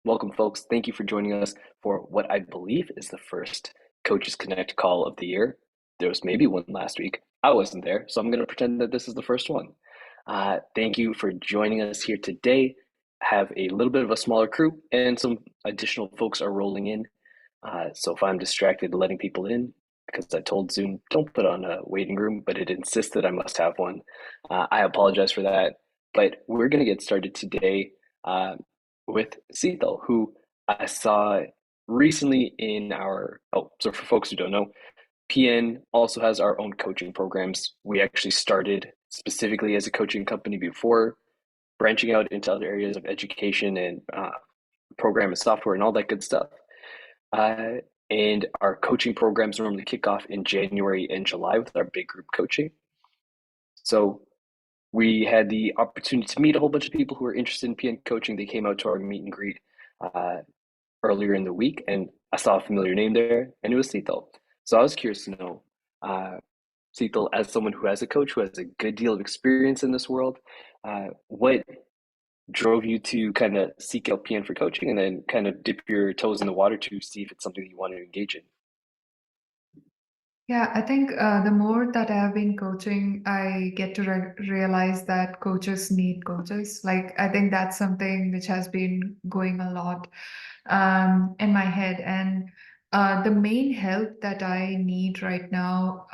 Welcome, folks. Thank you for joining us for what I believe is the first Coaches Connect call of the year. There was maybe one last week. I wasn't there, so I'm going to pretend that this is the first one. Thank you for joining us here today. Have a little bit of a smaller crew, and some additional folks are rolling in. So if I'm distracted letting people in, because I told Zoom, don't put on a waiting room, but it insists that I must have one. I apologize for that. But we're going to get started today with Seethal, who I saw recently in our. Oh, so for folks who don't know, PN also has our own coaching programs. We actually started specifically as a coaching company before branching out into other areas of education and program and software and all that good stuff. Uh, and our coaching programs normally kick off in January and July with our big group coaching. So we had the opportunity to meet a whole bunch of people who were interested in PN coaching. They came out to our meet and greet uh, earlier in the week, and I saw a familiar name there, and it was Seethal. So I was curious to know, Seethal, as someone who has a coach who has a good deal of experience in this world, what drove you to kind of seek out PN for coaching and then kind of dip your toes in the water to see if it's something that you want to engage in? Yeah, I think the more that I have been coaching, I get to realize that coaches need coaches. Like, I think that's something which has been going a lot in my head. And the main help that I need right now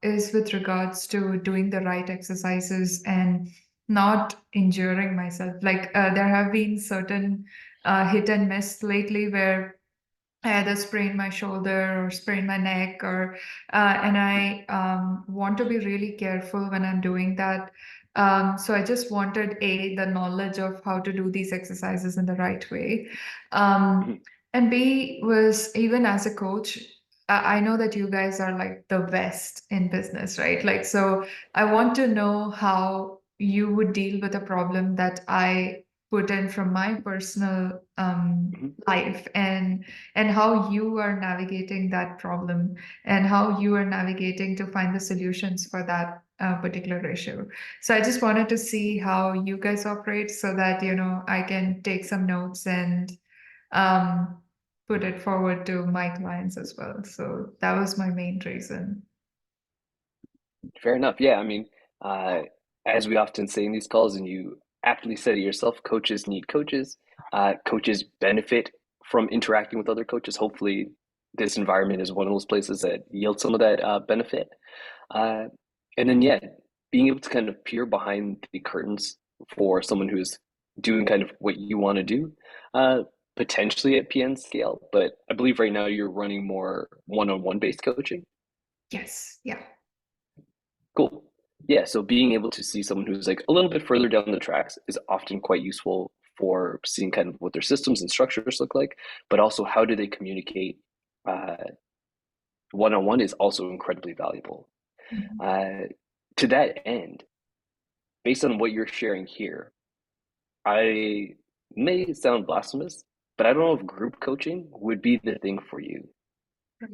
is with regards to doing the right exercises and not injuring myself. Like, there have been certain hit and miss lately where I either sprain my shoulder or sprain my neck, or and I want to be really careful when I'm doing that. So I just wanted the knowledge of how to do these exercises in the right way, um, Mhm. and B was even as a coach. I know that you guys are like the best in business, right? Like, so I want to know how you would deal with a problem that I put in from my personal Mhm. life, and how you are navigating that problem and how you are navigating to find the solutions for that particular issue. So I just wanted to see how you guys operate so that, I can take some notes and um, put it forward to my clients as well. So that was my main reason. Fair enough. Yeah, I mean, uh, as we often say in these calls, and you aptly said it yourself, coaches need coaches. Coaches benefit from interacting with other coaches. Hopefully, this environment is one of those places that yield some of that benefit. Uh, and then, yeah, being able to kind of peer behind the curtains for someone who's doing kind of what you want to do, potentially at PN scale. But I believe right now you're running more one-on-one based coaching. Yes. Yeah. Cool. Yeah, so being able to see someone who's like a little bit further down the tracks is often quite useful for seeing kind of what their systems and structures look like, but also how do they communicate uh, one-on-one is also incredibly valuable. Mhm. Uh, to that end, based on what you're sharing here, I may sound blasphemous, but I don't know if group coaching would be the thing for you. Right.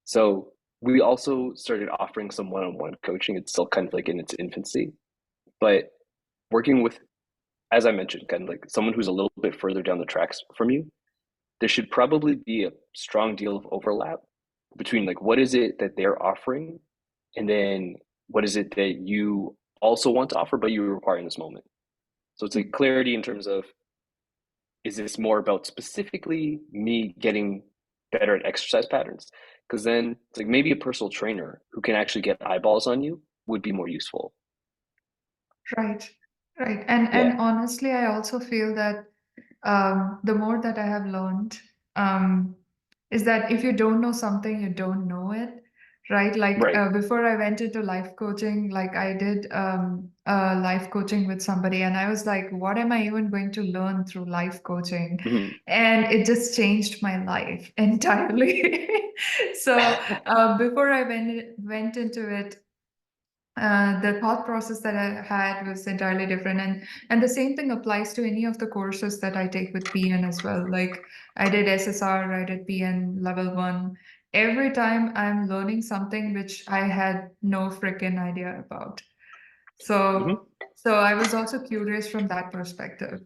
So we also started offering some one-on-one coaching. It's still kind of like in its infancy, but working with, as I mentioned, kind of like someone who's a little bit further down the tracks from you, there should probably be a strong deal of overlap between like what is it that they're offering and then what is it that you also want to offer but you require in this moment. So it's like clarity in terms of, is this more about specifically me getting better at exercise patterns? Because then it's like maybe a personal trainer who can actually get eyeballs on you would be more useful. Right. Right. And Yeah. honestly, I also feel that the more that I have learned, is that if you don't know something, you don't know it, right? Like Right. before I went into life coaching, like I did life coaching with somebody, and I was like, what am I even going to learn through life coaching? Mhm. And it just changed my life entirely. So before I went into it, the thought process that I had was entirely different, and the same thing applies to any of the courses that I take with PN as well. Like I did SSR, I did PN level 1. Every time I'm learning something which I had no freaking idea about. So Mhm. so I was also curious from that perspective.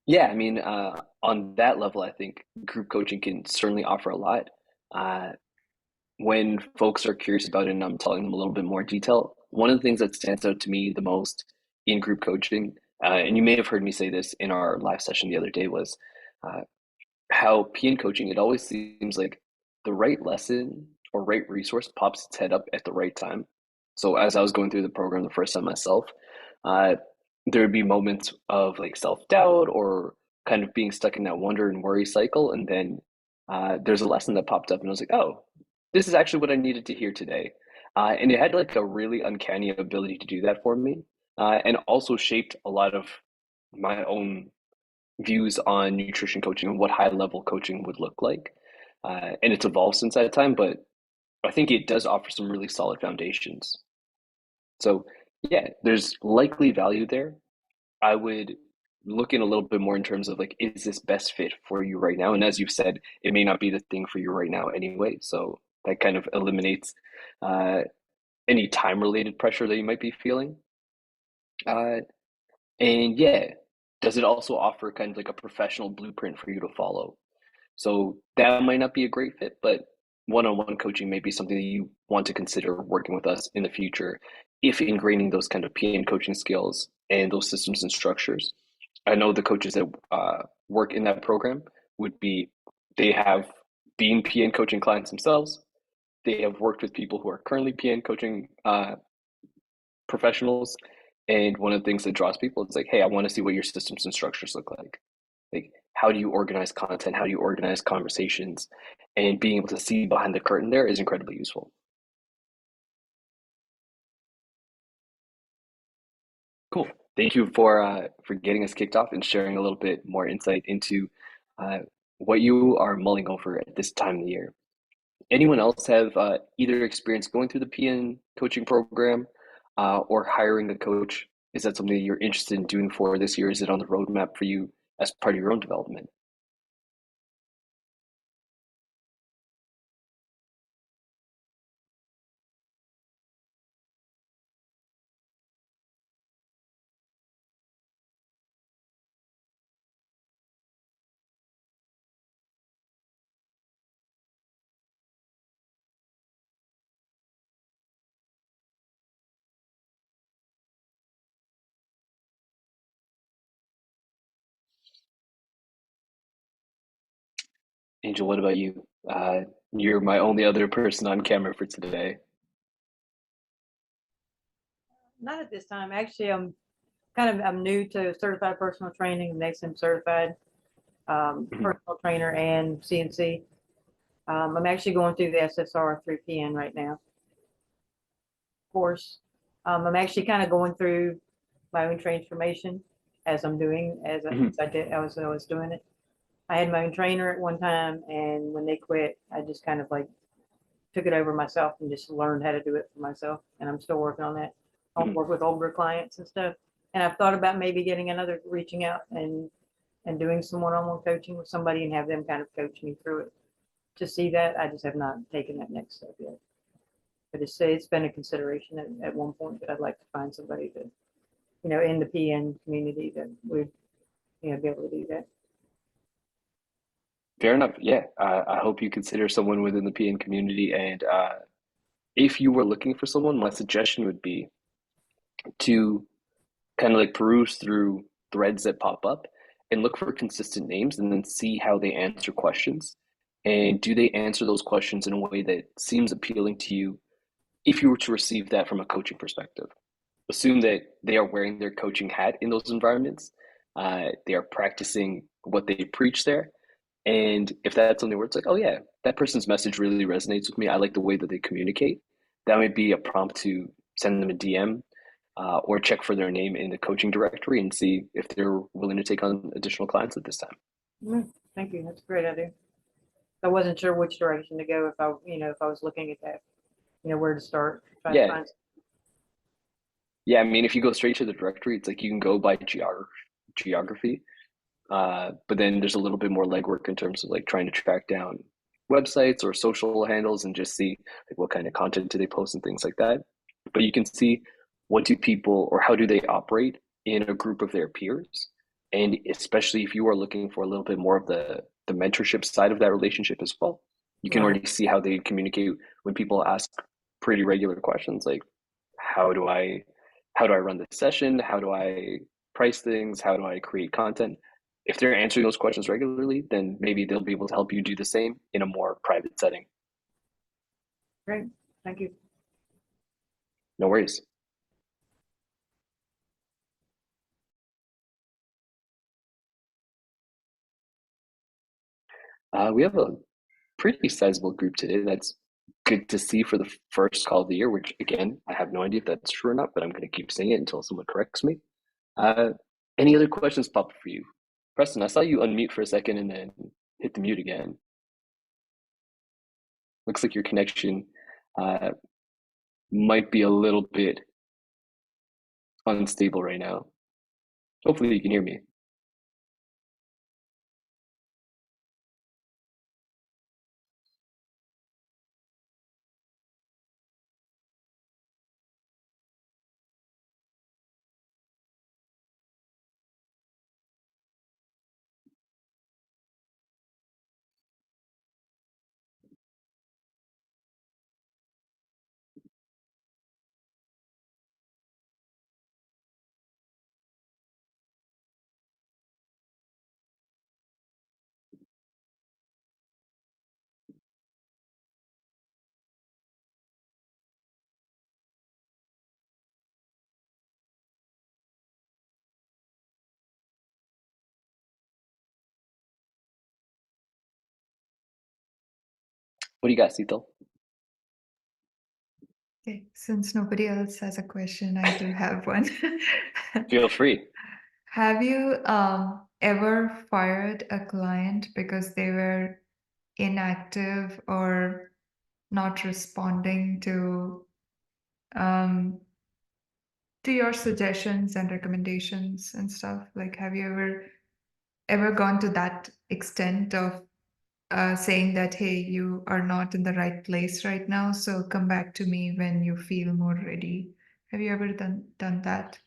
Yeah, I mean, on that level, I think group coaching can certainly offer a lot. Uh, when folks are curious about it and I'm telling them a little bit more detail, one of the things that stands out to me the most in group coaching, and you may have heard me say this in our live session the other day, was uh, how PN coaching, it always seems like the right lesson or right resource pops its head up at the right time. So as I was going through the program the first time myself, uh, there would be moments of like self-doubt or kind of being stuck in that wonder and worry cycle. And then there's a lesson that popped up and I was like, oh, this is actually what I needed to hear today. And it had like a really uncanny ability to do that for me, and also shaped a lot of my own views on nutrition coaching and what high level coaching would look like. And it's evolved since that time, but I think it does offer some really solid foundations. So, yeah, there's likely value there. I would look in a little bit more in terms of like, is this best fit for you right now? And as you've said, it may not be the thing for you right now anyway. So that kind of eliminates uh, any time related pressure that you might be feeling. Uh, and yeah, does it also offer kind of like a professional blueprint for you to follow? So that might not be a great fit, but one-on-one coaching may be something that you want to consider working with us in the future if ingraining those kind of PN coaching skills and those systems and structures. I know the coaches that work in that program would be, they have been PN coaching clients themselves. They have worked with people who are currently PN coaching professionals. And one of the things that draws people is like, hey, I want to see what your systems and structures look like. Like, how do you organize content? How do you organize conversations? And being able to see behind the curtain there is incredibly useful. Cool. Thank you for getting us kicked off and sharing a little bit more insight into uh, what you are mulling over at this time of the year. Anyone else have either experience going through the PN coaching program or hiring a coach? Is that something that you're interested in doing for this year? Is it on the roadmap for you as part of your own development? Angel, what about you? You're my only other person on camera for today. Not at this time. Actually, I'm new to certified personal training. I'm NASM certified Mhm. personal trainer and CNC. I'm actually going through the SSR 3PN right now course. I'm actually kind of going through my own transformation as I'm doing Mhm. as I was doing it. I had my own trainer at one time, and when they quit, I just kind of like took it over myself and just learned how to do it for myself. And I'm still working on that. I'll Mhm. work with older clients and stuff. And I've thought about maybe getting another, reaching out and doing some one-on-one coaching with somebody and have them kind of coach me through it. To see that, I just have not taken that next step yet. But it's been a consideration at one point that I'd like to find somebody that, in the PN community that would, be able to do that. Fair enough. Yeah, I hope you consider someone within the PN community. And if you were looking for someone, my suggestion would be to kind of like peruse through threads that pop up and look for consistent names and then see how they answer questions. And do they answer those questions in a way that seems appealing to you if you were to receive that from a coaching perspective? Assume that they are wearing their coaching hat in those environments. They are practicing what they preach there. And if that's something where it's like, oh yeah, that person's message really resonates with me. I like the way that they communicate. That might be a prompt to send them a DM or check for their name in the coaching directory and see if they're willing to take on additional clients at this time. Thank you. That's a great idea. I wasn't sure which direction to go if I was looking at that, where to start, try to Yeah, find. yeah. I mean, if you go straight to the directory, it's like you can go by geography. But then there's a little bit more legwork in terms of like trying to track down websites or social handles and just see like what kind of content do they post and things like that. But you can see what do people or how do they operate in a group of their peers, And especially if you are looking for a little bit more of the mentorship side of that relationship as well, you can Right. already see how they communicate when people ask pretty regular questions like, how do I run this session? How do I price things? How do I create content? If they're answering those questions regularly, then maybe they'll be able to help you do the same in a more private setting. Great. Thank you. No worries. We have a pretty sizable group today. That's good to see for the first call of the year, which again, I have no idea if that's true or not, but I'm going to keep saying it until someone corrects me. Uh, any other questions pop up for you? Preston, I saw you unmute for a second and then hit the mute again. Looks like your connection uh, might be a little bit unstable right now. Hopefully you can hear me. What do you got, Sito? Okay, since nobody else has a question, I do have one. Feel free. Have you ever fired a client because they were inactive or not responding um, to your suggestions and recommendations and stuff? Like, have you ever gone to that extent of saying that, hey, you are not in the right place right now, so come back to me when you feel more ready? Have you ever done that?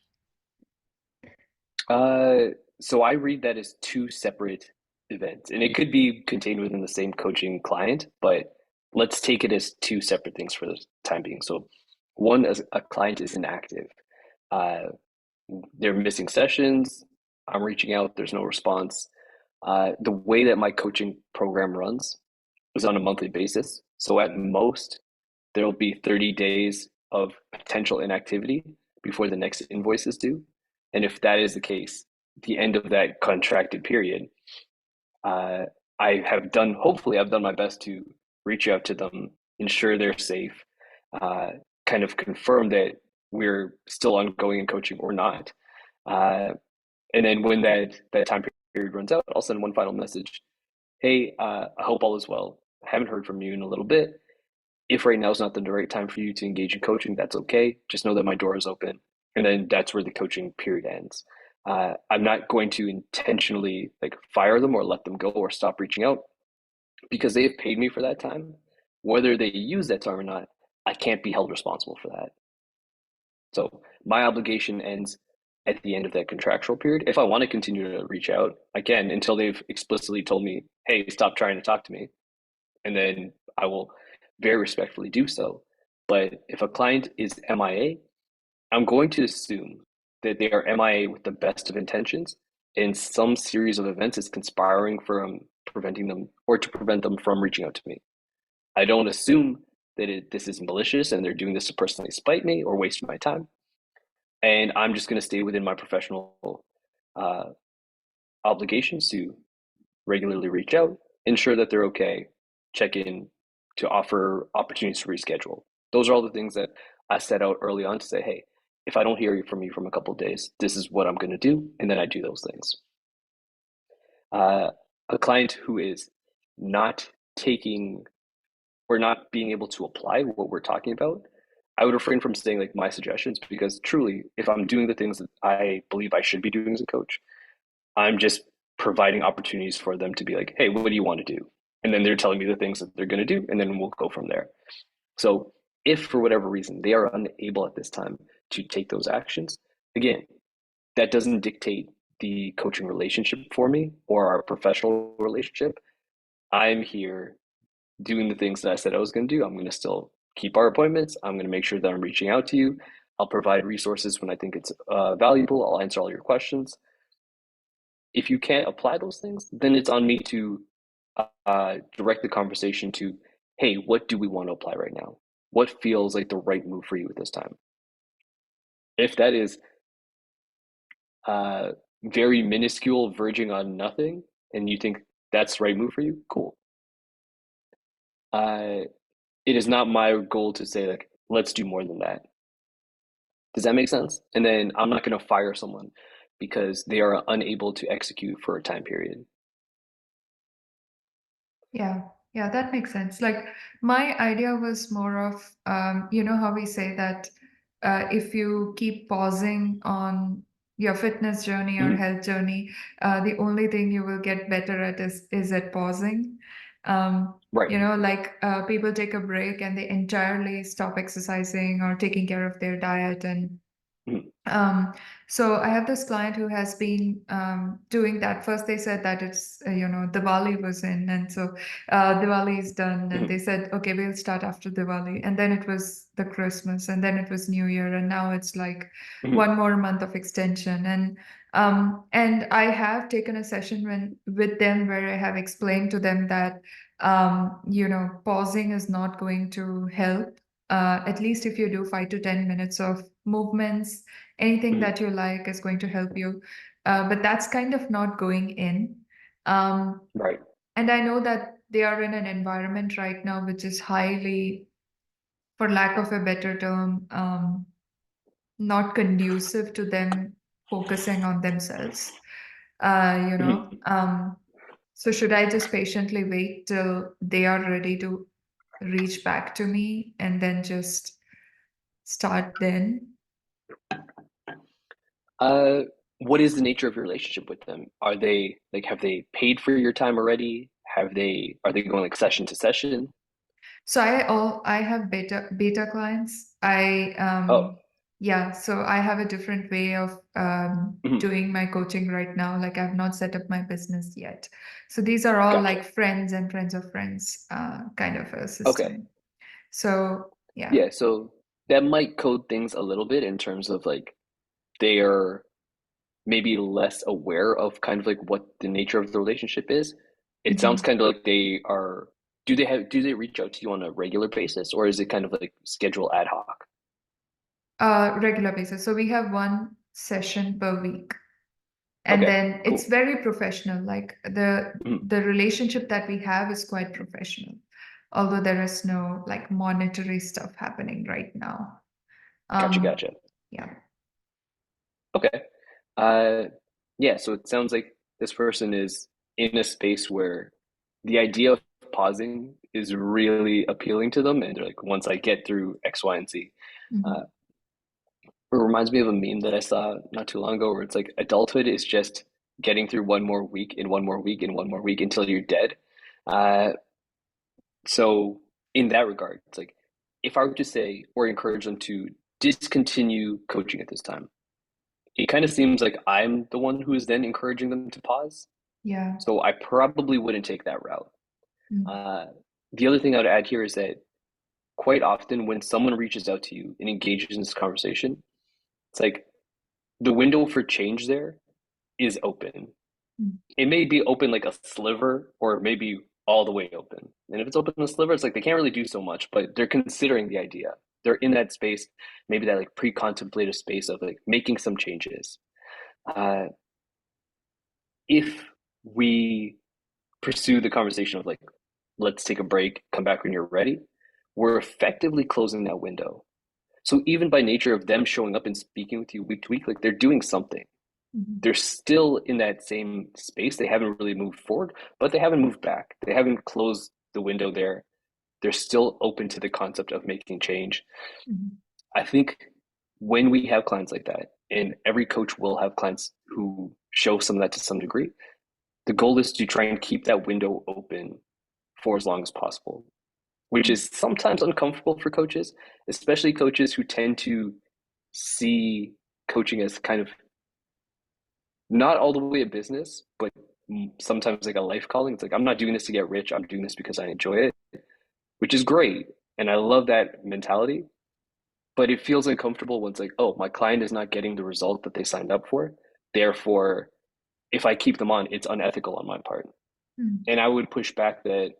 So I read that as two separate events, and it could be contained within the same coaching client, but let's take it as two separate things for the time being. So one, as a client is inactive. Uh, they're missing sessions. I'm reaching out, there's no response. The way that my coaching program runs is on a monthly basis. So at most, there'll be 30 days of potential inactivity before the next invoice is due. And if that is the case, the end of that contracted period, uh, hopefully, I've done my best to reach out to them, ensure they're safe, uh, kind of confirm that we're still ongoing in coaching or not. Uh, and then when that time period runs out, I'll send one final message. Hey, I hope all is well. I haven't heard from you in a little bit. If right now is not the right time for you to engage in coaching, that's okay. Just know that my door is open. And then that's where the coaching period ends. I'm not going to intentionally like fire them or let them go or stop reaching out because they've paid me for that time. Whether they use that time or not, I can't be held responsible for that. So my obligation ends at the end of that contractual period. If I want to continue to reach out, I can until they've explicitly told me, hey, stop trying to talk to me. And then I will very respectfully do so. But if a client is MIA, I'm going to assume that they are MIA with the best of intentions, and some series of events is conspiring from preventing them or to prevent them from reaching out to me. I don't assume that this is malicious and they're doing this to personally spite me or waste my time. And I'm just going to stay within my professional uh, obligations to regularly reach out, ensure that they're okay, check in, to offer opportunities to reschedule. Those are all the things that I set out early on to say, hey, if I don't hear from you from a couple of days, this is what I'm going to do, and then I do those things. A client who is not taking or not being able to apply what we're talking about, I would refrain from saying like my suggestions because truly, if I'm doing the things that I believe I should be doing as a coach, I'm just providing opportunities for them to be like, hey, what do you want to do? And then they're telling me the things that they're going to do, and then we'll go from there. So if for whatever reason they are unable at this time to take those actions, again, that doesn't dictate the coaching relationship for me or our professional relationship, I'm here doing the things that I said I was going to do. I'm going to still keep our appointments. I'm going to make sure that I'm reaching out to you. I'll provide resources when I think it's valuable. I'll answer all your questions. If you can't apply those things, then it's on me to direct the conversation to, hey, what do we want to apply right now? What feels like the right move for you at this time? If that is very minuscule, verging on nothing, and you think that's the right move for you, cool. It is not my goal to say like, let's do more than that. Does that make sense? And then I'm not going to fire someone because they are unable to execute for a time period. Yeah, yeah, that makes sense. Like my idea was more of, you know, how we say that if you keep pausing on your fitness journey or Mhm. health journey, the only thing you will get better at is at pausing. Right. You know, like people take a break and they entirely stop exercising or taking care of their diet and Mhm. um, so I have this client who has been doing that. First, they said that it's you know Diwali was in, and so Diwali is done, and Mhm. they said, okay, we'll start after Diwali, and then it was the Christmas, and then it was New Year, and now it's like Mhm. one more month of extension, and I have taken a session with them where I have explained to them that you know pausing is not going to help. At least if you do 5 to 10 minutes of movements, anything Mhm. that you like is going to help you. But that's kind of not going in. Um, Right. and I know that they are in an environment right now which is highly, for lack of a better term, not conducive to them focusing on themselves. You know, Mhm. so should I just patiently wait till they are ready to reach back to me and then just start then? Uh, what is the nature of your relationship with them? Are they like, have they paid for your time already? Are they going like session to session? So I have beta clients. Oh, Yeah, so I have a different way of mhm. doing my coaching right now. Like I've not set up my business yet. So these are all Gotcha. like friends and friends of friends kind of a Okay. system. So yeah. Yeah, so that might code things a little bit in terms of like they are maybe less aware of kind of like what the nature of the relationship is. It sounds Mhm. kind of like do they reach out to you on a regular basis or is it kind of like schedule ad hoc? Regular basis. So we have one session per week. And Okay, then it's cool. very professional. Like Mhm. the relationship that we have is quite professional, although there is no like monetary stuff happening right now. Gotcha, Um, gotcha. yeah. Okay. Uh, yeah, so it sounds like this person is in a space where the idea of pausing is really appealing to them, and they're like, once I get through X, Y, and Z. Uh, Mhm. it reminds me of a meme that I saw not too long ago where it's like adulthood is just getting through one more week and one more week and one more week until you're dead. Uh, so in that regard, it's like if I were to say or encourage them to discontinue coaching at this time, it kind of seems like I'm the one who is then encouraging them to pause. Yeah. So I probably wouldn't take that route. Mm. Uh, the other thing I would add here is that quite often when someone reaches out to you and engages in this conversation, it's like the window for change there is open. Mm. It may be open like a sliver or maybe all the way open. And if it's open a sliver, it's like they can't really do so much, but they're considering the idea. They're in that space, maybe that like pre-contemplative space of like making some changes. Uh, if we pursue the conversation of like, let's take a break, come back when you're ready, we're effectively closing that window. So even by nature of them showing up and speaking with you week to week, like they're doing something. Mhm. They're still in that same space. They haven't really moved forward, but they haven't moved back. They haven't closed the window there. They're still open to the concept of making change. Mhm. I think when we have clients like that, and every coach will have clients who show some of that to some degree, the goal is to try and keep that window open for as long as possible, which Mhm. is sometimes uncomfortable for coaches, especially coaches who tend to see coaching as kind of not all the way a business, but sometimes like a life calling. It's like, I'm not doing this to get rich. I'm doing this because I enjoy it, which is great. And I love that mentality, but it feels uncomfortable when it's like, oh, my client is not getting the result that they signed up for. Therefore, if I keep them on, it's unethical on my part. Mm. And I would push back that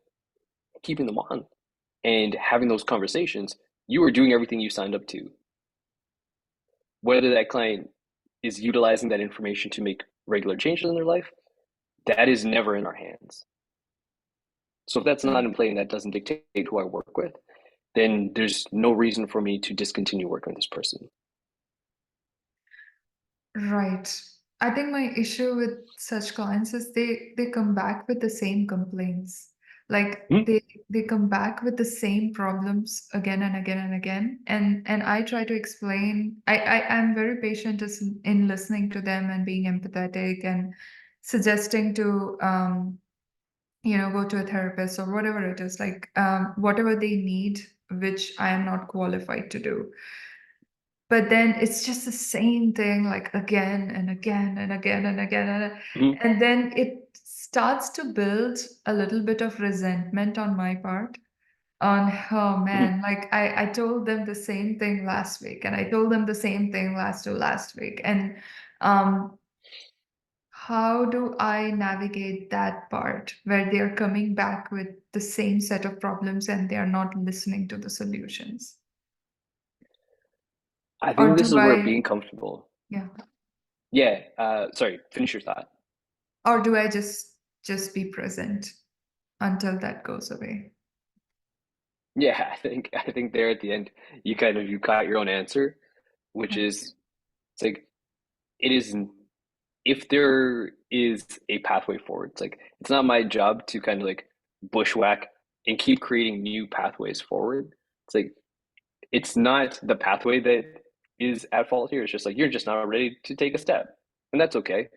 keeping them on and having those conversations, you are doing everything you signed up to. Whether that client is utilizing that information to make regular changes in their life, that is never in our hands. So if that's not in play and that doesn't dictate who I work with, then there's no reason for me to discontinue working with this person. Right. I think my issue with such clients is they come back with the same complaints. Like Hmm. they come back with the same problems again and again and again. And I try to explain. I'm very patient in listening to them and being empathetic and suggesting to go to a therapist or whatever it is, like whatever they need, which I am not qualified to do. But then it's just the same thing, like again and again and again and again. Hmm. And then it starts to build a little bit of resentment on my part. On, oh Hmm. man, like I told them the same thing last week, and I told them the same thing last week. And um, how do I navigate that part where they're coming back with the same set of problems and they're not listening to the solutions? I Or think this do is where I, being comfortable. yeah. Yeah. Sorry, finish your thought. Or do I just be present until that goes away? Yeah, I think there at the end, you got your own answer, which Yeah. is it's like it is if there is a pathway forward, it's like it's not my job to kind of like bushwhack and keep creating new pathways forward. It's like it's not the pathway that is at fault here. It's just like you're just not ready to take a step, and that's okay.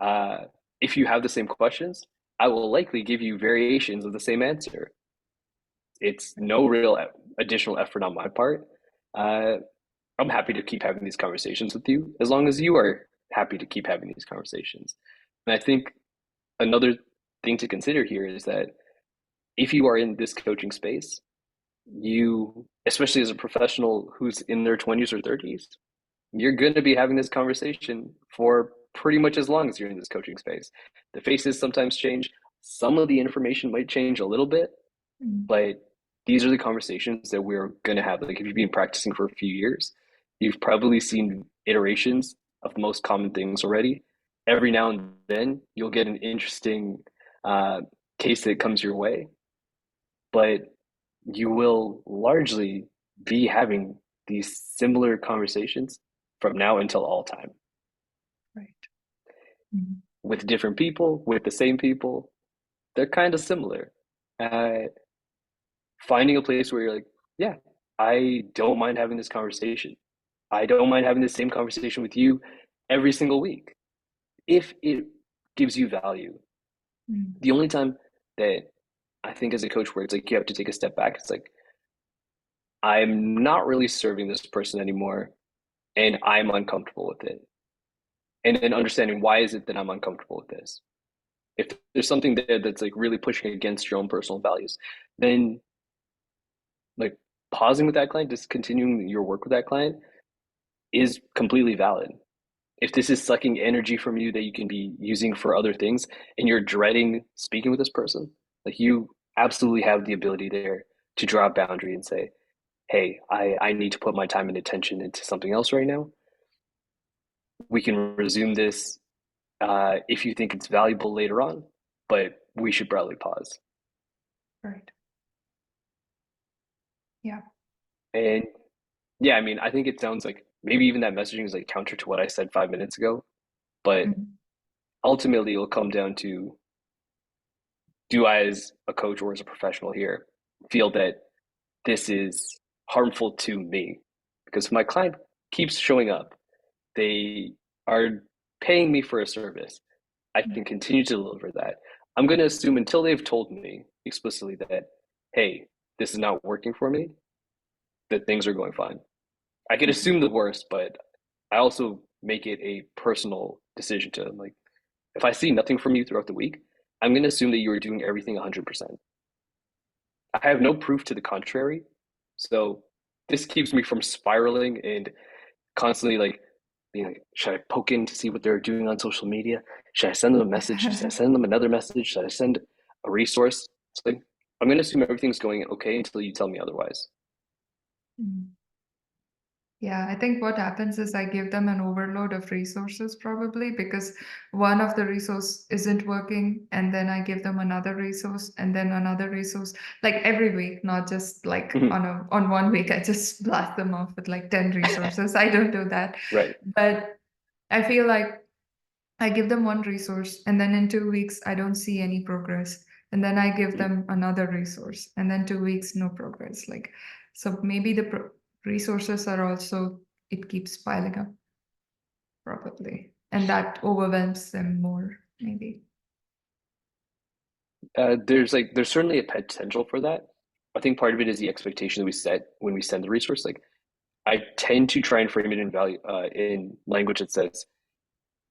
Uh, if you have the same questions, I will likely give you variations of the same answer. It's no real additional effort on my part. Uh, I'm happy to keep having these conversations with you as long as you are happy to keep having these conversations. And I think another thing to consider here is that if you are in this coaching space, you, especially as a professional who's in their 20s or 30s, you're going to be having this conversation for pretty much as long as you're in this coaching space. The faces sometimes change. Some of the information might change a little bit, Mm. but these are the conversations that we're going to have. Like if you've been practicing for a few years, you've probably seen iterations of the most common things already. Every now and then, you'll get an interesting uh, case that comes your way, but you will largely be having these similar conversations from now until all time Right. Mhm. with different people, with the same people. They're kind of similar. Uh, Finding a place where you're like, yeah, I don't mind having this conversation. I don't mind having the same conversation with you every single week if it gives you value. Mm. The only time that I think as a coach where it's like you have to take a step back, it's like, I'm not really serving this person anymore and I'm uncomfortable with it. And then understanding why is it that I'm uncomfortable with this? If there's something there that's like really pushing against your own personal values, then like pausing with that client, discontinuing your work with that client is completely valid. If this is sucking energy from you that you can be using for other things and you're dreading speaking with this person, like you absolutely have the ability there to draw a boundary and say, hey, I need to put my time and attention into something else right now. We can resume this if you think it's valuable later on, but we should probably pause. Right. Yeah. And yeah, I mean, I think it sounds like maybe even that messaging is like counter to what I said 5 minutes ago, but Mm. ultimately it'll come down to do I, as a coach or as a professional here, feel that this is harmful to me? Because if my client keeps showing up, they are paying me for a service. I Mm. can continue to deliver that. I'm going to assume until they've told me explicitly that, hey, this is not working for me, that things are going fine. I could Mm. assume the worst, but I also make it a personal decision to like, if I see nothing from you throughout the week, I'm going to assume that you are doing everything 100%. I have no proof to the contrary. So this keeps me from spiraling and constantly like being like, should I poke in to see what they're doing on social media? Should I send them a message? Should I send them another message? Should I send a resource? It's like, I'm going to assume everything's going okay until you tell me otherwise. Mm. Yeah, I think what happens is I give them an overload of resources probably because one of the resource isn't working, and then I give them another resource and then another resource, like every week, not just like Mhm. on one week I just blast them off with like 10 resources. I don't do that. Right. But I feel like I give them one resource and then in 2 weeks I don't see any progress. And then I give Mhm. them another resource and then 2 weeks, no progress. Like, so maybe the resources are also, it keeps piling up probably. And that overwhelms them more, maybe. There's certainly a potential for that. I think part of it is the expectation that we set when we send the resource. Like I tend to try and frame it in value in language that says,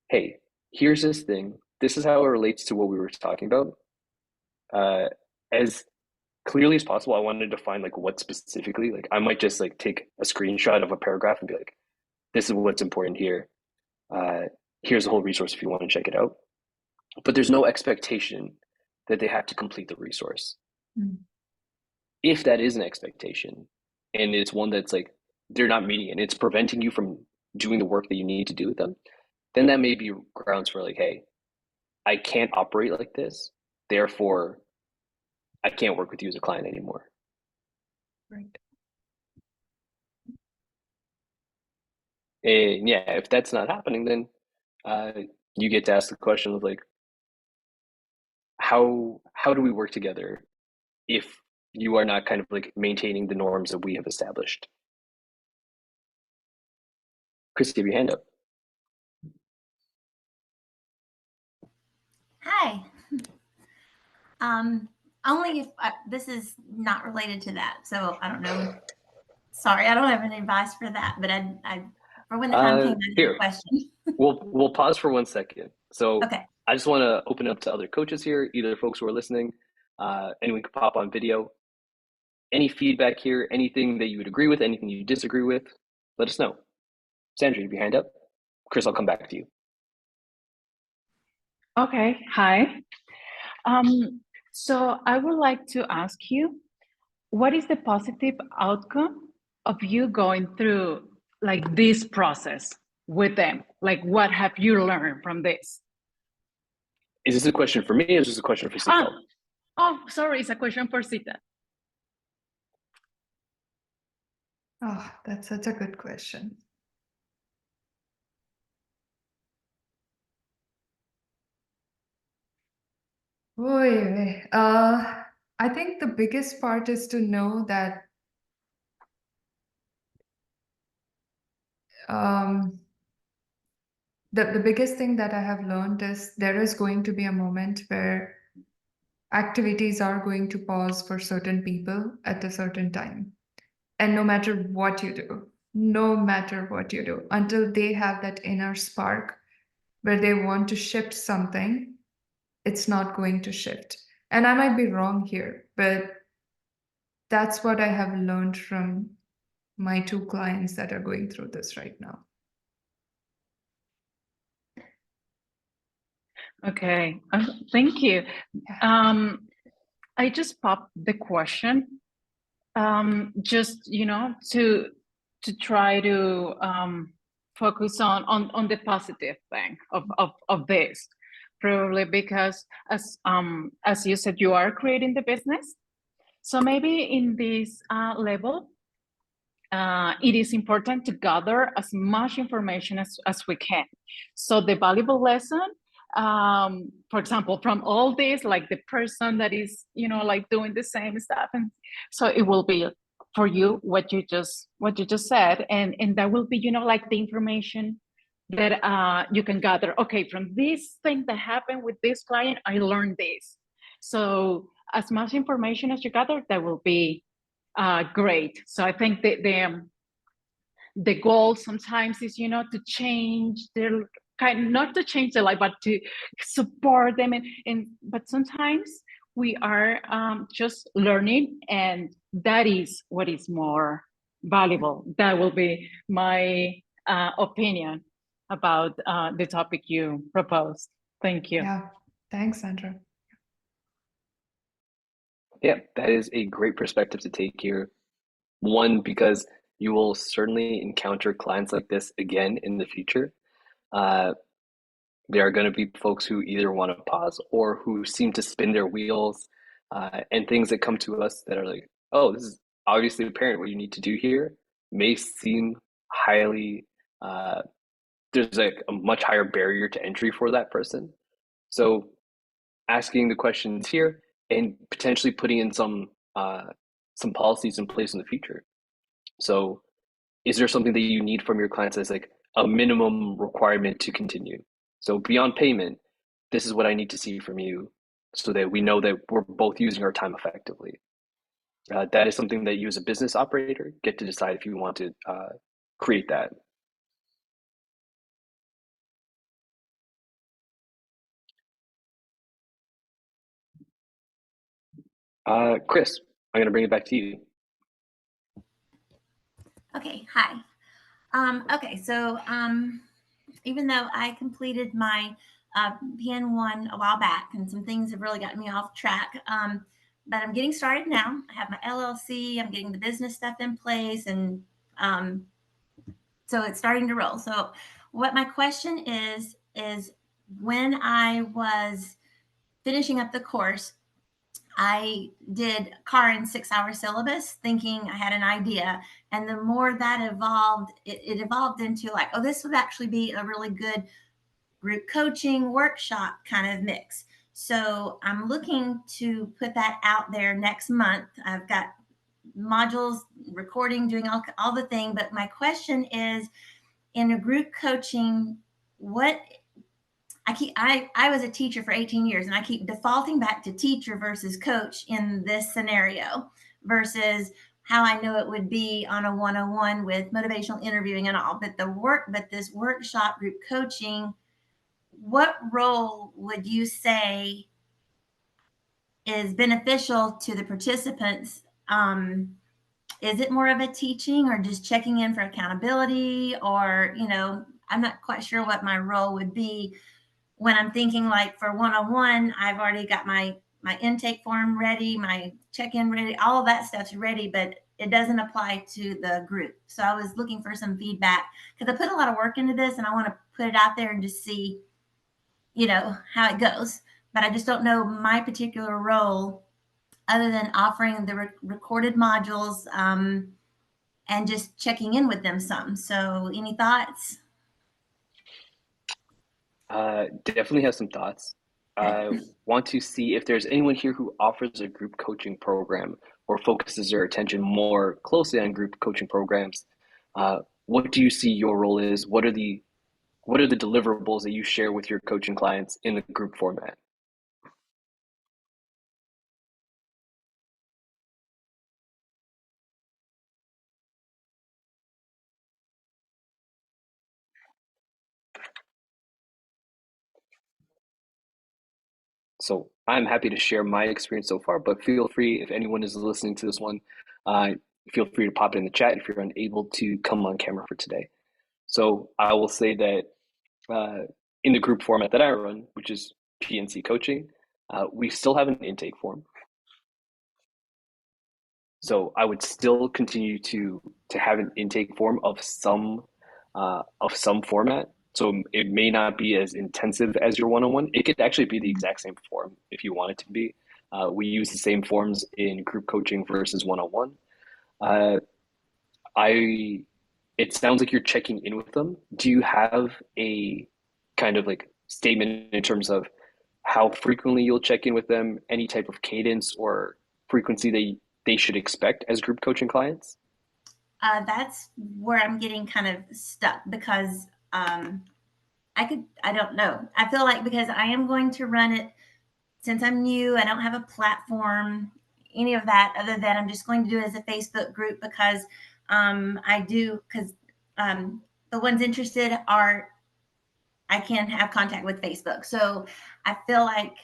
"Hey, here's this thing. This is how it relates to what we were talking about." Uh, as clearly as possible, I wanted to define like what specifically. Like I might just like take a screenshot of a paragraph and be like, "This is what's important here. Uh, here's the whole resource if you want to check it out." But there's no expectation that they have to complete the resource. Mm. If that is an expectation and it's one that's like they're not meeting it and it's preventing you from doing the work that you need to do with them, then that may be grounds for like, hey, I can't operate like this. Therefore, I can't work with you as a client anymore. Right. And yeah, if that's not happening, then you get to ask the question of like, how do we work together if you are not kind of like maintaining the norms that we have established? Chris, give your hand up. Hi. Only if this is not related to that, so I don't know. Sorry, I don't have any advice for that, but I for when the time came, I had a question. We'll pause for 1 second. So Okay. I just want to open up to other coaches here, either folks who are listening, anyone could pop on video. Any feedback here, anything that you would agree with, anything you disagree with, let us know. Sandra, you have your hand up. Chris, I'll come back to you. Okay, hi. So I would like to ask you, what is the positive outcome of you going through like this process with them? Like, what have you learned from this? Is this a question for me or is this a question for Sita? Oh, sorry, it's a question for Sita. Oh, that's such a good question. I think the biggest part is to know that the biggest thing that I have learned is there is going to be a moment where activities are going to pause for certain people at a certain time. And no matter what you do, until they have that inner spark where they want to shift something, it's not going to shift. And I might be wrong here, but that's what I have learned from my 2 clients that are going through this right now. Okay, thank you. Yeah. I just popped the question, just to try to focus on the positive thing of this, probably because as you said, you are creating the business. So maybe in this level, it is important to gather as much information as we can. So the valuable lesson, for example, from all this, like the person that is, like doing the same stuff, and so it will be for you what you just said, and that will be, like the information that you can gather. Okay, from this thing that happened with this client, I learned this. So as much information as you gather, that will be great. So I think the goal sometimes is, you know, to change their not to change their life, but to support them. But sometimes we are just learning, and that is what is more valuable. That will be my opinion about the topic you proposed. Thank you. Yeah, thanks, Sandra. Yeah, that is a great perspective to take here. One, because you will certainly encounter clients like this again in the future. There are going to be folks who either want to pause or who seem to spin their wheels, and things that come to us that are like, oh, this is obviously apparent what you need to do here, may seem highly, there's like a much higher barrier to entry for that person. So asking the questions here and potentially putting in some policies in place in the future. So is there something that you need from your clients as like a minimum requirement to continue? So beyond payment, this is what I need to see from you so that we know that we're both using our time effectively. That is something that you as a business operator get to decide if you want to create that. Chris, I'm going to bring it back to you. Okay, hi. Okay, so even though I completed my PN1 a while back, and some things have really gotten me off track, but I'm getting started now. I have my LLC, I'm getting the business stuff in place, and so it's starting to roll. So what my question is when I was finishing up the course, I did CAR in 6-hour syllabus, thinking I had an idea. And the more that evolved, it evolved into like, oh, this would actually be a really good group coaching workshop kind of mix. So I'm looking to put that out there next month. I've got modules, recording, doing all the thing. But my question is, in a group coaching, what I was a teacher for 18 years, and I keep defaulting back to teacher versus coach in this scenario versus how I know it would be on a one-on-one with motivational interviewing and all. But this workshop group coaching, what role would you say is beneficial to the participants? Is it more of a teaching or just checking in for accountability? Or, you know, I'm not quite sure what my role would be when I'm thinking like for one-on-one. I've already got my intake form ready, my check-in ready, all of that stuff's ready, but it doesn't apply to the group. So I was looking for some feedback because I put a lot of work into this and I want to put it out there and just see, you know, how it goes. But I just don't know my particular role other than offering the recorded modules and just checking in with them some. So any thoughts? Definitely have some thoughts. I want to see if there's anyone here who offers a group coaching program or focuses their attention more closely on group coaching programs. What do you see your role is? What are the deliverables that you share with your coaching clients in the group format? So I'm happy to share my experience so far, but feel free, if anyone is listening to this one, feel free to pop it in the chat if you're unable to come on camera for today. So I will say that in the group format that I run, which is PNC coaching, we still have an intake form. So I would still continue to have an intake form of some format. So it may not be as intensive as your one-on-one. It could actually be the exact same form if you want it to be. We use the same forms in group coaching versus one-on-one. It sounds like you're checking in with them. Do you have a kind of like statement in terms of how frequently you'll check in with them, any type of cadence or frequency they should expect as group coaching clients? That's where I'm getting kind of stuck because I don't know. I feel like because I am going to run it since I'm new, I don't have a platform, any of that, other than I'm just going to do it as a Facebook group because the ones interested are, I can have contact with Facebook. So I feel like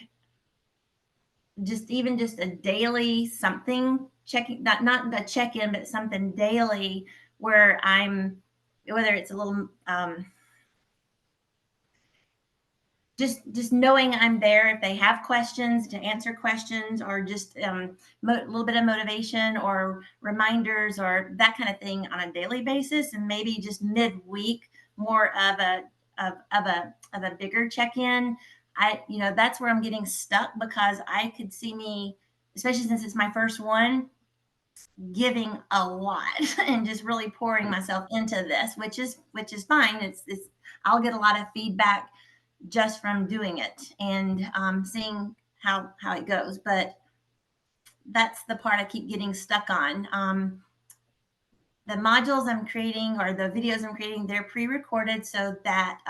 just even just a daily something checking, not the check-in, but something daily where I'm, whether it's a little just knowing I'm there if they have questions, to answer questions, or just a little bit of motivation or reminders or that kind of thing on a daily basis, and maybe just midweek more of a bigger check-in. That's where I'm getting stuck, because I could see me, especially since it's my first one, giving a lot and just really pouring myself into this, which is fine. It's I'll get a lot of feedback just from doing it and seeing how it goes. But that's the part I keep getting stuck on. The modules I'm creating, or the videos I'm creating, they're pre-recorded so that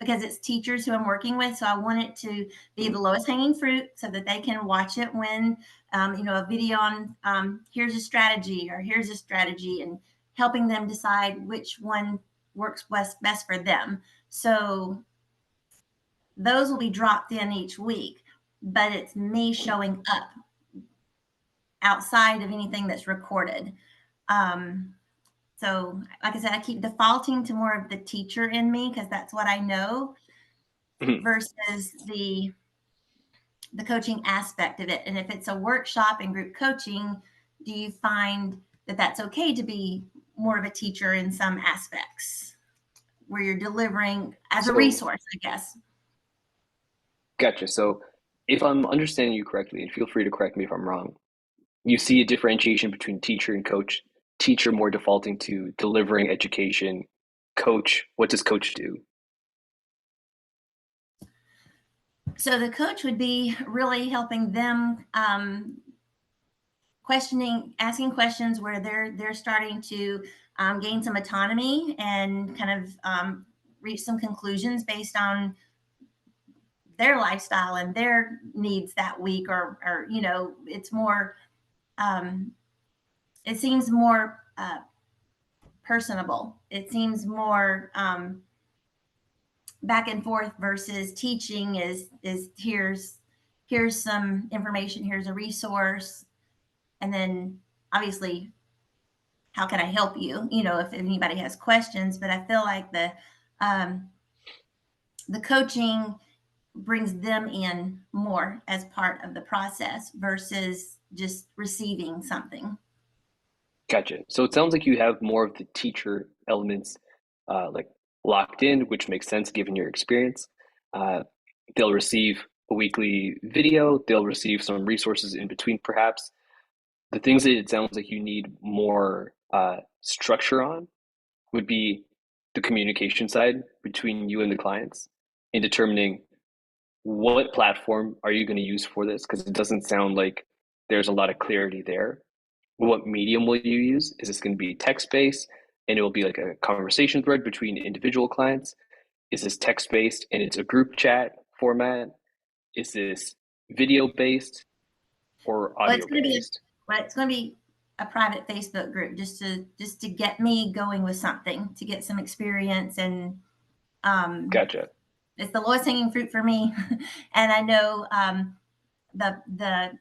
because it's teachers who I'm working with, so I want it to be the lowest hanging fruit so that they can watch it when a video on here's a strategy or here's a strategy, and helping them decide which one works best for them. So those will be dropped in each week, but it's me showing up outside of anything that's recorded. So like I said, I keep defaulting to more of the teacher in me, because that's what I know, versus the coaching aspect of it. And if it's a workshop and group coaching, do you find that that's okay to be more of a teacher in some aspects, where you're delivering as a resource, I guess? Gotcha. So if I'm understanding you correctly, and feel free to correct me if I'm wrong, you see a differentiation between teacher and coach. Teacher more defaulting to delivering education. Coach, what does coach do? So the coach would be really helping them asking questions where they're starting to gain some autonomy and kind of reach some conclusions based on their lifestyle and their needs that week, or it's more it seems more personable. It seems more back and forth, versus teaching is here's some information, here's a resource, and then obviously how can I help you, if anybody has questions. But I feel like the coaching brings them in more as part of the process versus just receiving something. Gotcha. So it sounds like you have more of the teacher elements like locked in, which makes sense given your experience. They'll receive a weekly video, they'll receive some resources in between, perhaps. The things that it sounds like you need more structure on would be the communication side between you and the clients, in determining what platform are you going to use for this, because it doesn't sound like there's a lot of clarity there. What medium will you use? Is this going to be text-based and it will be like a conversation thread between individual clients? Is this text-based and it's a group chat format? Is this video-based or audio-based? It's going to be a private Facebook group, just to get me going with something, to get some experience. And Gotcha. It's the lowest hanging fruit for me. And I know the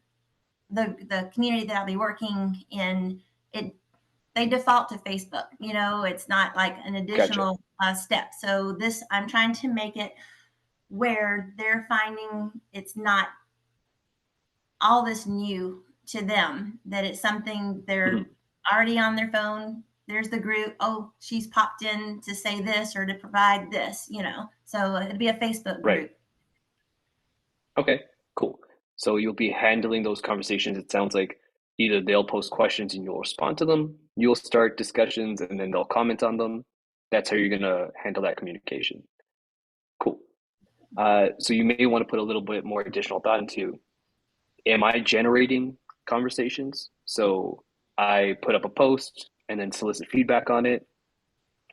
community that I'll be working in, they default to Facebook. It's not like an additional step. So I'm trying to make it where they're finding it's not all this new to them, that it's something they're already on their phone. There's the group. Oh, she's popped in to say this or to provide this, so it'd be a Facebook group. Right. Okay, cool. So you'll be handling those conversations. It sounds like either they'll post questions and you'll respond to them, you'll start discussions and then they'll comment on them. That's how you're going to handle that communication. Cool. So you may want to put a little bit more additional thought into, am I generating conversations? So I put up a post and then solicit feedback on it,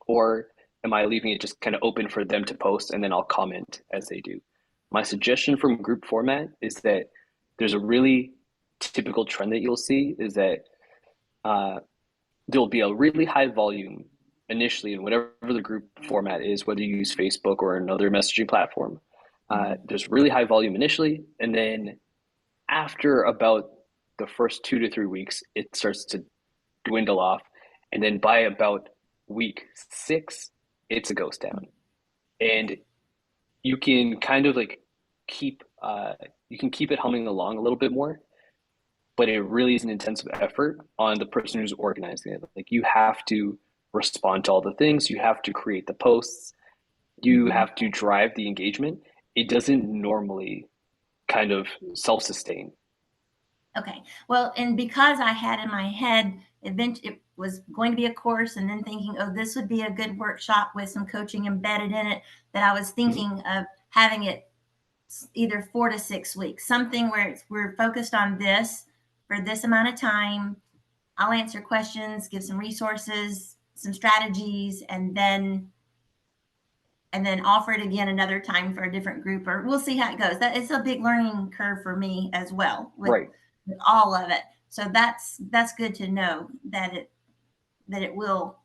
or am I leaving it just kind of open for them to post and then I'll comment as they do? My suggestion from group format is that there's a really typical trend that you'll see is that there'll be a really high volume initially in whatever the group format is, whether you use Facebook or another messaging platform. There's really high volume initially, and then after about the first 2 to 3 weeks, it starts to dwindle off, and then by about week 6, it's a ghost town, and you can kind of like keep you can keep it humming along a little bit more, but it really is an intensive effort on the person who's organizing it. Like you have to respond to all the things, you have to create the posts, you have to drive the engagement. It doesn't normally kind of self-sustain. Okay. Well, and because I had in my head, it was going to be a course, and then thinking, oh, this would be a good workshop with some coaching embedded in it, that I was thinking of having it either 4 to 6 weeks, something where we're focused on this for this amount of time. I'll answer questions, give some resources, some strategies, and then offer it again another time for a different group, or we'll see how it goes. That it's a big learning curve for me as well with, Right. with all of it. So that's good to know that it will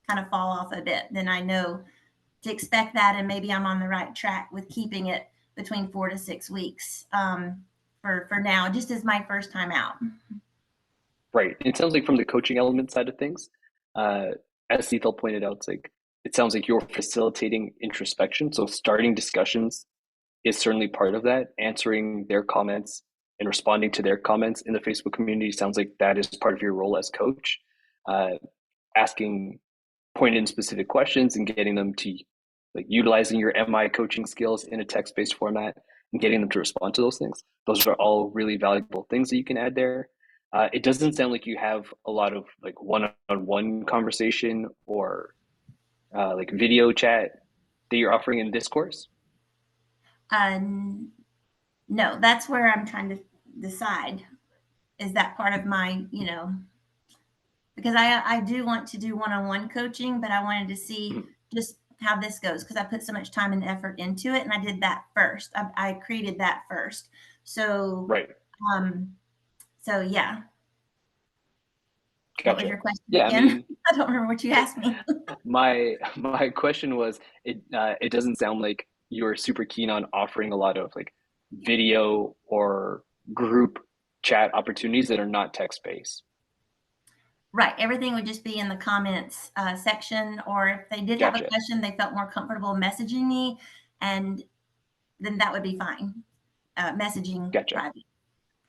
kind of fall off a bit. Then I know to expect that, and maybe I'm on the right track with keeping it between 4 to 6 weeks for now, just as my first time out. Right. It sounds like from the coaching element side of things, as Cethel pointed out, it sounds like you're facilitating introspection. So starting discussions is certainly part of that. Answering their comments and responding to their comments in the Facebook community sounds like that is part of your role as coach. Asking pointed specific questions and getting them to like utilizing your MI coaching skills in a text-based format and getting them to respond to those things. Those are all really valuable things that you can add there. It doesn't sound like you have a lot of like one-on-one conversation or like video chat that you're offering in this course. No, that's where I'm trying to decide. Is that part of my, because I do want to do one-on-one coaching, but I wanted to see just how this goes, because I put so much time and effort into it, and I did that first. I created that first. So, right. So yeah. Gotcha. What was your question again? I mean, I don't remember what you asked me. my question was, it doesn't sound like you're super keen on offering a lot of like video or group chat opportunities that are not text-based. Right. Everything would just be in the comments section, or if they did have a question, they felt more comfortable messaging me, and then that would be fine. Messaging private.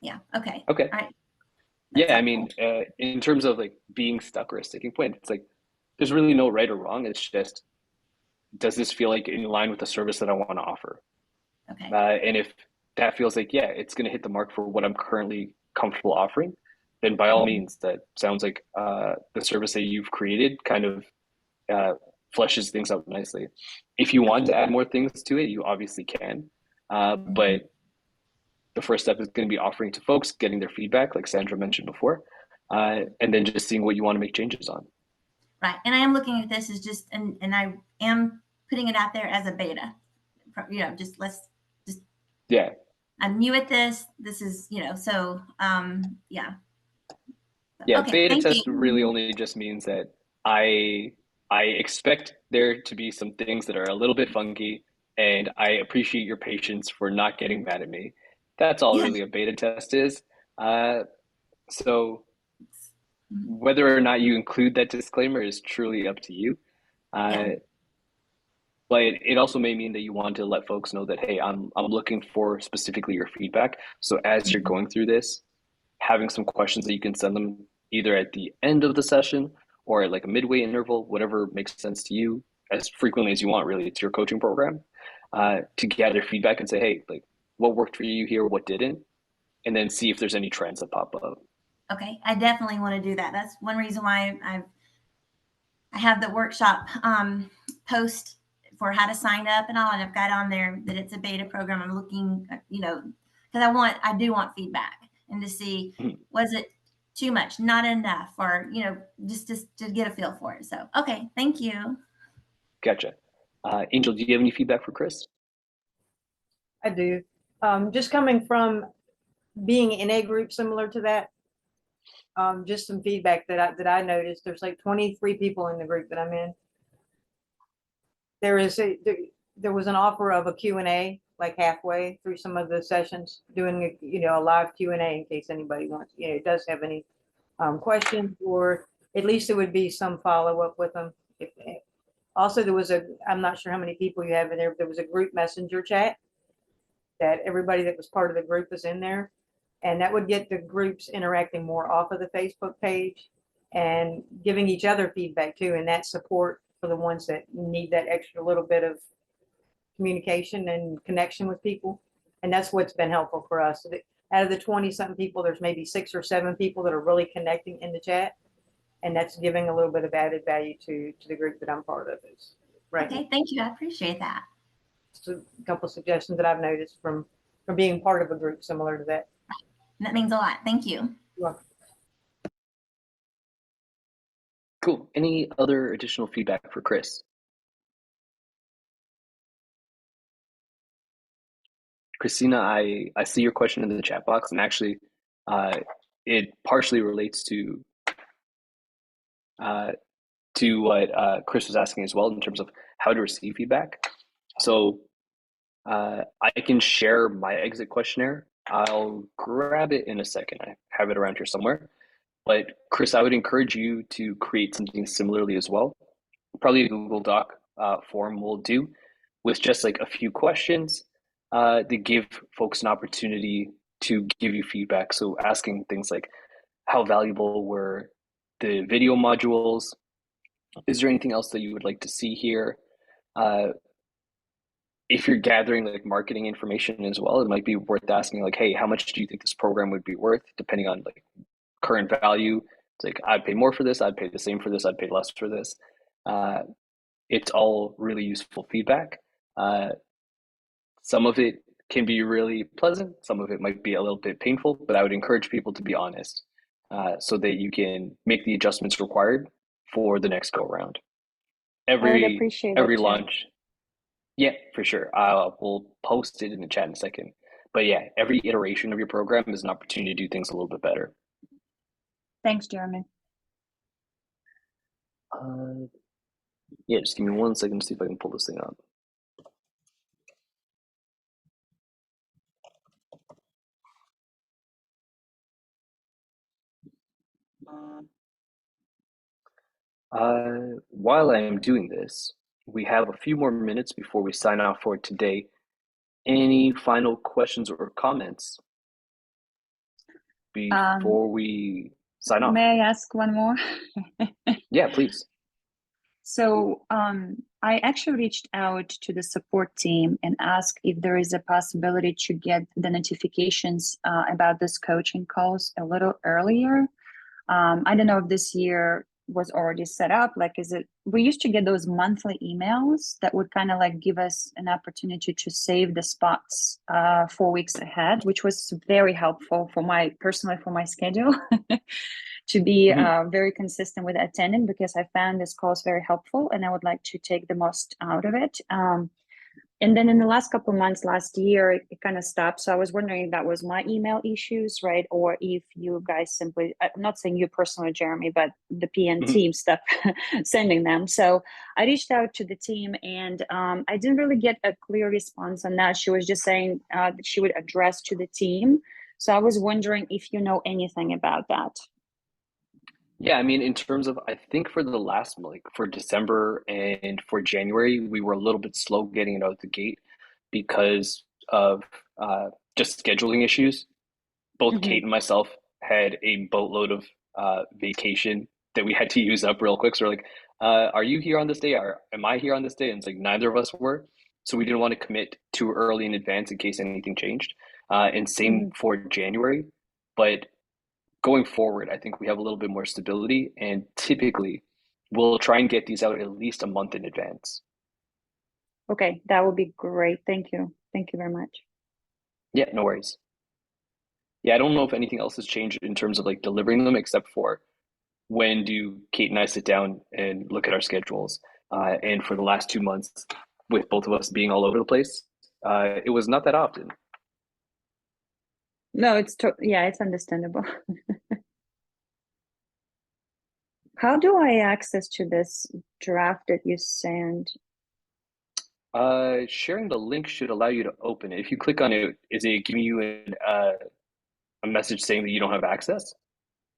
Yeah. Okay. Okay. All right. Yeah, I mean, in terms of like being stuck or a sticking point, it's like there's really no right or wrong. It's just, does this feel like in line with the service that I want to offer? Okay. And if that feels like, yeah, it's going to hit the mark for what I'm currently comfortable offering, then by all means, that sounds like the service that you've created kind of fleshes things out nicely. If you want to add more things to it, you obviously can. But the first step is going to be offering to folks, getting their feedback, like Sandra mentioned before, and then just seeing what you want to make changes on. Right. And I am looking at this as just, and I am putting it out there as a beta, yeah. I'm new at this. This is, so, yeah. Yeah. Okay, beta test really only just means that I expect there to be some things that are a little bit funky, and I appreciate your patience for not getting mad at me. That's all really a beta test is. So whether or not you include that disclaimer is truly up to you. But it also may mean that you want to let folks know that, hey, I'm looking for specifically your feedback. So as you're going through this, having some questions that you can send them either at the end of the session or at like a midway interval, whatever makes sense to you, as frequently as you want, really. It's your coaching program, to gather feedback and say, hey, like, what worked for you here, what didn't, and then see if there's any trends that pop up. Okay, I definitely want to do that. That's one reason why I have the workshop post for how to sign up and all, and I've got on there that it's a beta program. I'm looking, because I do want feedback and to see, was it too much, not enough, or just to get a feel for it. So okay, thank you. Gotcha. Angel, do you have any feedback for Chris? I do. Just coming from being in a group similar to that, just some feedback that I noticed. There's like 23 people in the group that I'm in. There was an offer of a Q&A like halfway through some of the sessions, doing a live Q&A in case anybody wants, does have any questions, or at least it would be some follow-up with them. Also, I'm not sure how many people you have in there. There was a group messenger chat that everybody that was part of the group was in there, and that would get the groups interacting more off of the Facebook page and giving each other feedback too, and that support for the ones that need that extra little bit of communication and connection with people. And that's what's been helpful for us. Out of the 20-something people, there's maybe 6 or 7 people that are really connecting in the chat, and that's giving a little bit of added value to the group that I'm part of. Okay, thank you. I appreciate that. Just a couple of suggestions that I've noticed from being part of a group similar to that. That means a lot. Thank you. You're welcome. Cool. Any other additional feedback for Chris? Christina, I see your question in the chat box, and actually it partially relates to what Chris was asking as well in terms of how to receive feedback. So I can share my exit questionnaire. I'll grab it in a second. I have it around here somewhere. But Chris, I would encourage you to create something similarly as well. Probably a Google Doc form will do, with just like a few questions to give folks an opportunity to give you feedback. So asking things like, how valuable were the video modules? Is there anything else that you would like to see here? If you're gathering like marketing information as well, it might be worth asking like, hey, how much do you think this program would be worth, depending on like current value? It's like, I'd pay more for this, I'd pay the same for this, I'd pay less for this. It's all really useful feedback. Some of it can be really pleasant, some of it might be a little bit painful, but I would encourage people to be honest so that you can make the adjustments required for the next go around. I would appreciate Every that, launch. Yeah, for sure. We'll post it in the chat in a second. But yeah, every iteration of your program is an opportunity to do things a little bit better. Thanks, Jeremy. Yeah, just give me 1 second to see if I can pull this thing up. While I am doing this, we have a few more minutes before we sign off for today. Any final questions or comments before we sign off? May I ask one more? Yeah, please. So I actually reached out to the support team and asked if there is a possibility to get the notifications about this coaching calls a little earlier. I don't know if this year was already set up. Like, we used to get those monthly emails that would kind of like give us an opportunity to save the spots 4 weeks ahead, which was very helpful for my schedule. To be very consistent with attending, because I found this course very helpful and I would like to take the most out of it. And then in the last couple of months, last year, it kind of stopped. So I was wondering if that was my email issues, right? Or if you guys simply, I'm not saying you personally, Jeremy, but the PN team stuff sending them. So I reached out to the team and I didn't really get a clear response on that. She was just saying that she would address to the team. So I was wondering if you know anything about that. Yeah, I mean, in terms of, I think for the last, like for December and for January, we were a little bit slow getting it out the gate because of just scheduling issues. Both Kate and myself had a boatload of vacation that we had to use up real quick. So we're like, are you here on this day? Or am I here on this day? And it's like, neither of us were. So we didn't want to commit too early in advance in case anything changed. And same for January. But going forward, I think we have a little bit more stability, and typically we'll try and get these out at least a month in advance. Okay, that would be great. Thank you. Thank you very much. Yeah, no worries. Yeah, I don't know if anything else has changed in terms of like delivering them, except for when do Kate and I sit down and look at our schedules. And for the last 2 months, with both of us being all over the place, it was not that often. No, it's understandable. How do I access to this draft that you sent? Sharing the link should allow you to open it. If you click on it, is it giving you a message saying that you don't have access?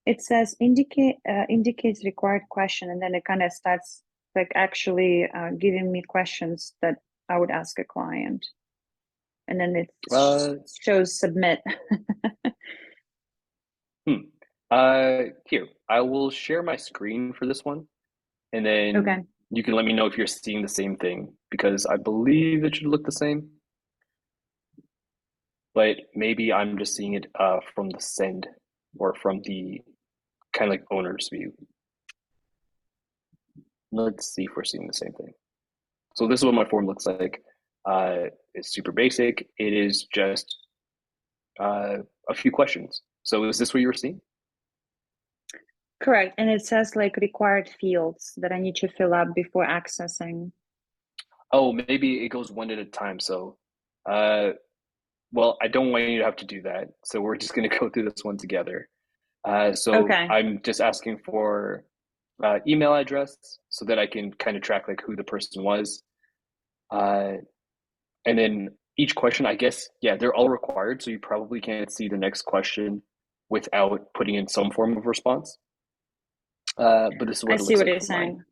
It says indicates required question, and then it kind of starts like actually giving me questions that I would ask a client, and then it shows submit. Here, I will share my screen for this one, and then Okay. you can let me know if you're seeing the same thing, because I believe it should look the same. But maybe I'm just seeing it from the send or from the kind of like owner's view. Let's see if we're seeing the same thing. So this is what my form looks like. It's super basic. It is just a few questions. So is this what you were seeing? Correct. And it says like required fields that I need to fill up before accessing. Oh, maybe it goes one at a time. So, well, I don't want you to have to do that. So we're just going to go through this one together. So Okay. I'm just asking for email address so that I can kind of track like who the person was. And then each question, I guess, yeah, they're all required. So you probably can't see the next question without putting in some form of response. But this is what I it see looks what like you're from mine.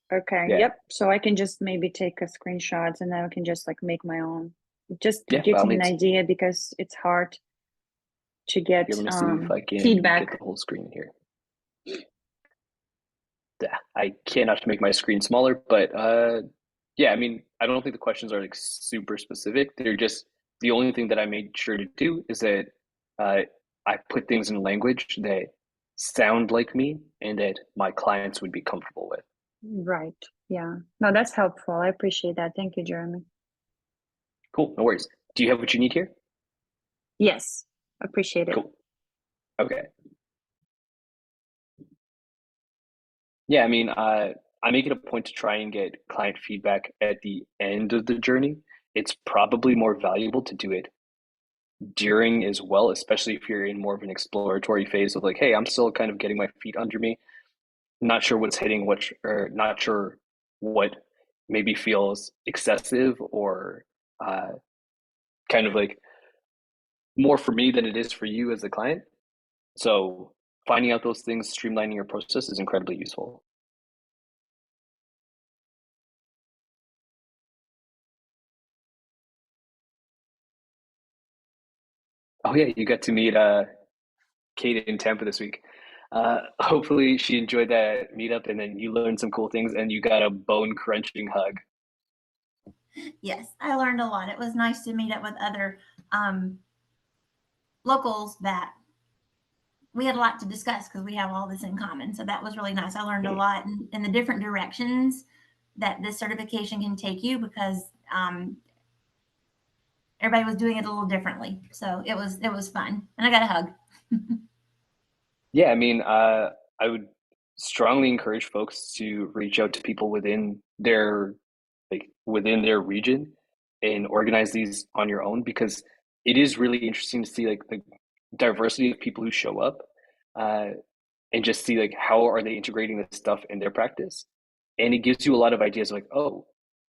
saying. Okay. Yeah. Yep. So I can just maybe take a screenshots and then I can just like make my own. Just Yeah, by gives all me an means. idea because it's hard to get Here, let me see if I can feedback. get the whole screen here. Yeah, I cannot make my screen smaller, but yeah, I mean, I don't think the questions are like super specific. They're just the only thing that I made sure to do is that I put things in language that sound like me and that my clients would be comfortable with. Right. Yeah. No, that's helpful. I appreciate that. Thank you, Jeremy. Cool, no worries. Do you have what you need here? Yes. Appreciate it. Cool. Okay. Yeah, I mean, I make it a point to try and get client feedback at the end of the journey. It's probably more valuable to do it during as well, especially if you're in more of an exploratory phase of like, hey, I'm still kind of getting my feet under me, not sure what's hitting, or not sure what maybe feels excessive or kind of like more for me than it is for you as a client. So finding out those things, streamlining your process is incredibly useful. Oh yeah, you got to meet Kate in Tampa this week. Hopefully she enjoyed that meetup and then you learned some cool things and you got a bone crunching hug. Yes, I learned a lot. It was nice to meet up with other locals that we had a lot to discuss because we have all this in common. So that was really nice. I learned a lot in the different directions that this certification can take you because everybody was doing it a little differently. So it was fun, and I got a hug. Yeah, I mean, I would strongly encourage folks to reach out to people within their region and organize these on your own because it is really interesting to see like the diversity of people who show up and just see like how are they integrating this stuff in their practice. And it gives you a lot of ideas like, oh,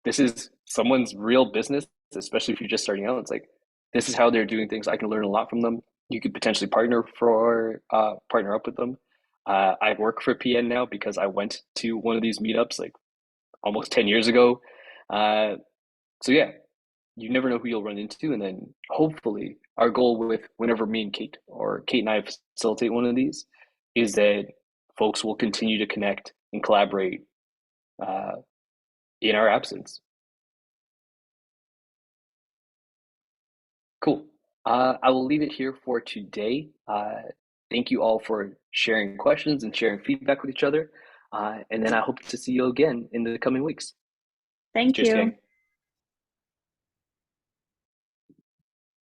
this is someone's real business, especially if you're just starting out. It's like, this is how they're doing things. I can learn a lot from them. You could potentially partner up with them. I work for PN now because I went to one of these meetups like almost 10 years ago. So yeah, you never know who you'll run into. And then hopefully our goal with whenever me and Kate or Kate and I facilitate one of these is that folks will continue to connect and collaborate in our absence. Cool. I will leave it here for today. Thank you all for sharing questions and sharing feedback with each other. And then I hope to see you again in the coming weeks. Thank Cheers, you. gang.